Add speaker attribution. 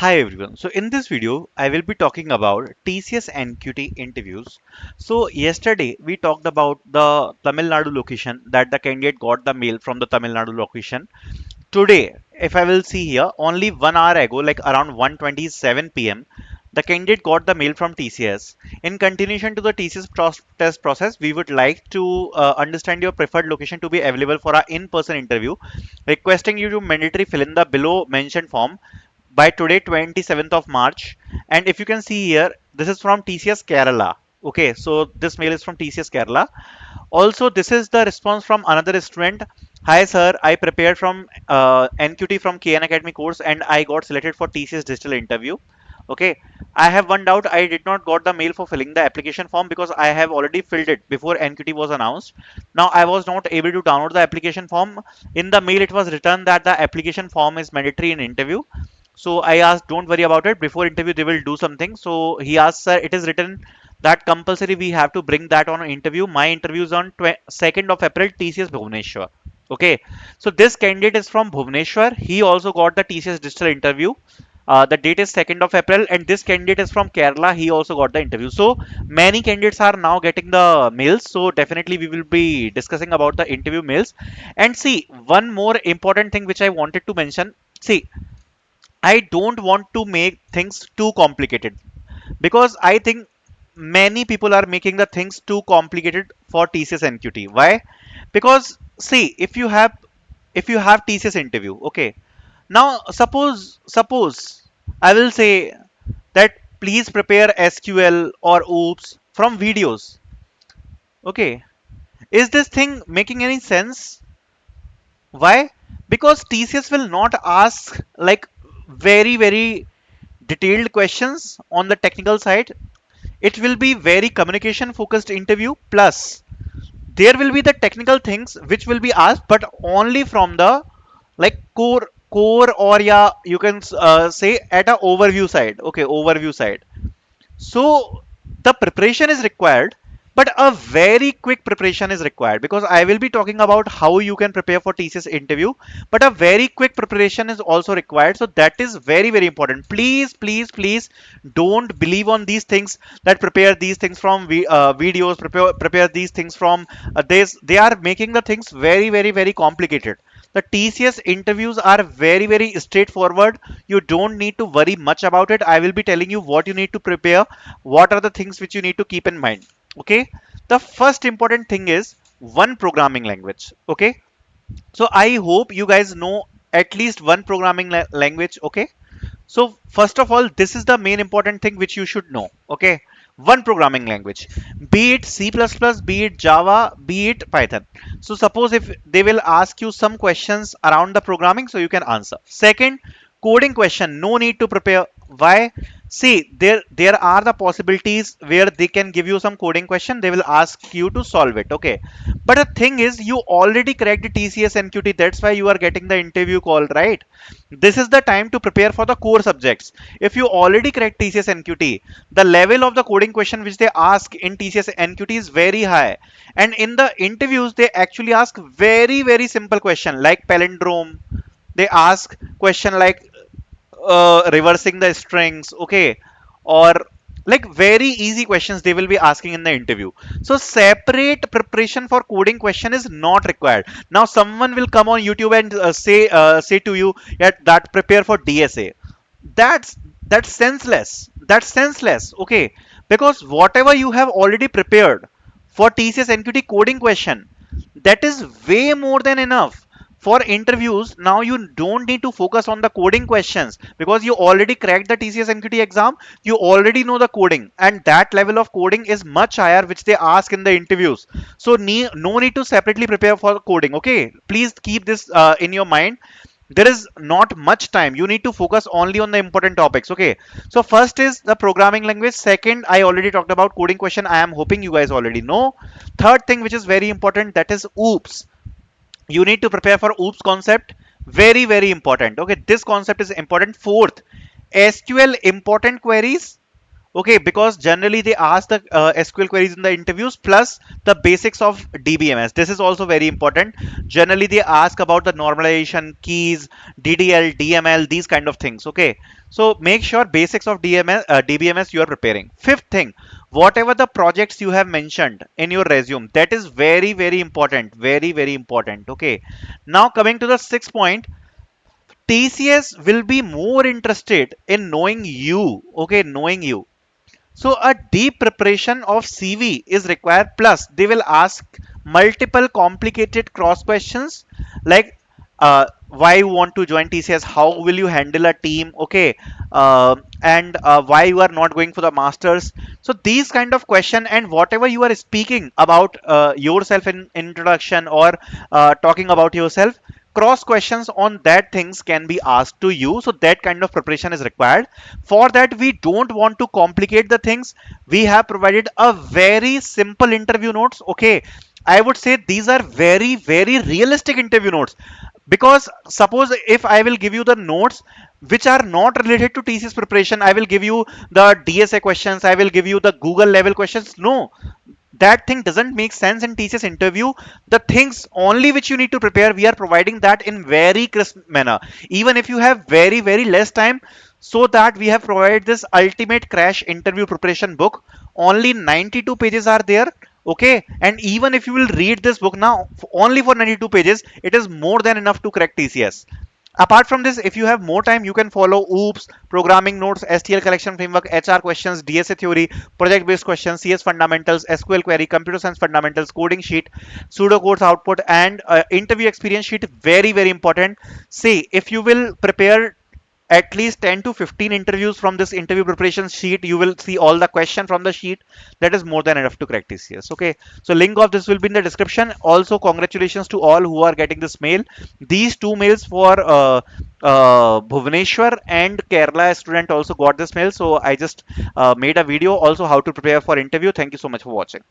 Speaker 1: Hi everyone. So in this video, I will be talking about TCS NQT interviews. So yesterday we talked about the Tamil Nadu location that the candidate got the mail from the Tamil Nadu location. Today, if I will see here, only 1 hour ago, like around 1:27 p.m., the candidate got the mail from TCS. In continuation to the TCS test process, we would like to understand your preferred location to be available for our in-person interview, requesting you to mandatory fill in the below mentioned form by today 27th of March. And if you can see here, this is from TCS Kerala. Okay, so this mail is from TCS Kerala. Also, this is the response from another student. Hi sir, I prepared from NQT from KN Academy course and I got selected for TCS digital interview. Okay, I have one doubt. I did not got the mail for filling the application form because I have already filled it before NQT was announced. Now I was not able to download the application form. In the mail it was written that the application form is mandatory in interview. So I asked, don't worry about it. Before interview, they will do something. So he asked, sir, it is written that compulsory we have to bring that on an interview. My interview is on 2nd of April, TCS Bhubaneswar. Okay. So this candidate is from Bhubaneswar. He also got the TCS digital interview. The date is 2nd of April, and this candidate is from Kerala. He also got the interview. So many candidates are now getting the mails. So definitely we will be discussing about the interview mails. And see, one more important thing which I wanted to mention. See, I don't want to make things too complicated because I think many people are making the things too complicated for TCS NQT. Why? Because see, if you have TCS interview, okay. Now suppose I will say that please prepare SQL or OOPS from videos. Okay. Is this thing making any sense? Why? Because TCS will not ask like very detailed questions on the technical side. It will be very communication focused interview, plus there will be the technical things which will be asked, but only from the like core, or yeah, you can say at a overview side. Okay, overview side. So the preparation is required, but a very quick preparation is required because I will be talking about how you can prepare for TCS interview, but a very quick preparation is also required. So that is very important. Please don't believe on these things that prepare these things from videos, prepare these things from this. They are making the things very complicated. The TCS interviews are very straightforward. You don't need to worry much about it. I will be telling you what you need to prepare, what are the things which you need to keep in mind. Okay, the first important thing is one programming language. Okay, so I hope you guys know at least one programming language. Okay, so first of all, this is the main important thing which you should know. Okay, one programming language, be it C++, be it Java, be it Python. So suppose if they will ask you some questions around the programming, so you can answer. Second, coding question, no need to prepare. Why? See, there are the possibilities where they can give you some coding question, they will ask you to solve it. Okay, but the thing is, you already cracked the TCS NQT, that's why you are getting the interview call, right? This is the time to prepare for the core subjects. If you already cracked TCS NQT, the level of the coding question which they ask in TCS NQT is very high, and in the interviews they actually ask very simple question like palindrome. They ask question like reversing the strings. Okay, or like very easy questions they will be asking in the interview. So separate preparation for coding question is not required. Now someone will come on YouTube and say to you that prepare for DSA. That's senseless. That's senseless. Okay, because whatever you have already prepared for TCS NQT coding question, that is way more than enough for interviews. Now you don't need to focus on the coding questions because you already cracked the TCS NQT exam. You already know the coding, and that level of coding is much higher which they ask in the interviews. So no need to separately prepare for coding. Okay, please keep this in your mind. There is not much time, you need to focus only on the important topics. Okay, so first is the programming language, second I already talked about coding question, I am hoping you guys already know. Third thing which is very important, that is oops. You need to prepare for oops concept, very important. Okay, this concept is important. Fourth, SQL important queries. Okay, because generally they ask the SQL queries in the interviews plus the basics of DBMS. This is also very important. Generally they ask about the normalization, keys, DDL, DML, these kind of things. Okay, so make sure basics of DBMS you are preparing. Fifth thing, whatever the projects you have mentioned in your resume, that is very very important, very very important. Okay, now coming to the sixth point, TCS will be more interested in knowing you. Okay, knowing you. So a deep preparation of CV is required. Plus, they will ask multiple complicated cross questions like why you want to join TCS, how will you handle a team, okay, and why you are not going for the masters. So these kind of question and whatever you are speaking about yourself in introduction or talking about yourself, cross questions on that things can be asked to you, so that kind of preparation is required. For that, we don't want to complicate the things. We have provided a very simple interview notes. Okay, I would say these are very very realistic interview notes, because suppose if I will give you the notes which are not related to TCS preparation, I will give you the DSA questions, I will give you the Google level questions. No, that thing doesn't make sense in TCS interview. The things only which you need to prepare, we are providing that in very crisp manner, even if you have very very less time. So that we have provided this ultimate crash interview preparation book. Only 92 pages are there. Okay, and even if you will read this book now only for 92 pages, it is more than enough to crack TCS. Apart from this, if you have more time, you can follow OOPS, programming notes, STL collection framework, HR questions, DSA theory, project based questions, CS fundamentals, SQL query, computer science fundamentals, coding sheet, pseudo course output, and interview experience sheet. Very very important. See, if you will prepare at least 10 to 15 interviews from this interview preparation sheet, you will see all the question from the sheet. That is more than enough to crack TCS. Okay, so link of this will be in the description. Also, congratulations to all who are getting this mail. These two mails for Bhubaneswar and Kerala student also got this mail. So I just made a video also how to prepare for interview. Thank you so much for watching.